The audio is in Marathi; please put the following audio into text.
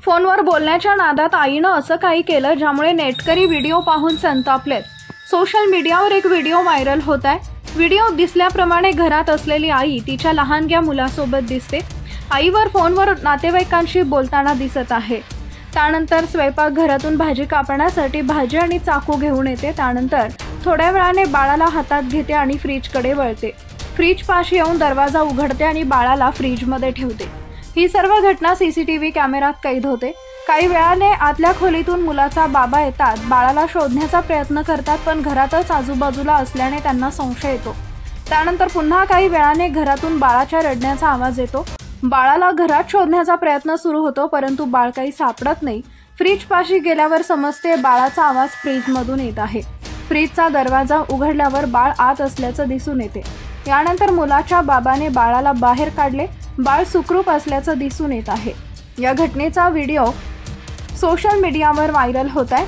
फोनवर बोलण्याच्या नादात आईनं असं काही केलं ज्यामुळे नेटकरी व्हिडिओ पाहून संतापलेत। सोशल मीडियावर एक व्हिडिओ व्हायरल होत आहे। व्हिडिओ दिसल्याप्रमाणे घरात असलेली आई तिच्या लहानग्या मुलासोबत दिसते। आईवर फोनवर नातेवाईकांशी बोलताना दिसत आहे। त्यानंतर स्वयंपाकघरातून भाजी कापण्यासाठी भाजी आणि चाकू घेऊन येते। त्यानंतर थोड्या वेळाने बाळाला हातात घेते आणि फ्रीजकडे वळते। फ्रीज पाशी येऊन दरवाजा उघडते आणि बाळाला फ्रीजमध्ये ठेवते। ही सर्व घटना सीसीटीव्ही कॅमेऱ्यात कैद होते। काही वेळाने आतल्या खोलीतून मुलाचा बाबा येतात। बाळाला शोधण्याचा प्रयत्न करतात, पण घरातच आजूबाजूला असल्याने त्यांना संशय येतो। त्यानंतर पुन्हा काही वेळाने घरातून बाळाच्या रडण्याचा आवाज येतो। बाळाला घरात शोधण्याचा प्रयत्न सुरू होतो, परंतु बाळ काही सापडत नाही। फ्रीज पाशी गेल्यावर समजते बाळाचा आवाज फ्रीजमधून येत आहे। फ्रीजचा दरवाजा उघडल्यावर बाळ आत असल्याचं दिसून येते। यानंतर मुलाच्या बाबाने बाळाला बाहेर काढले। बाळ सुखरूप असल्याचं दिसून येत आहे। या घटनेचा व्हिडिओ सोशल मीडियावर व्हायरल होत आहे।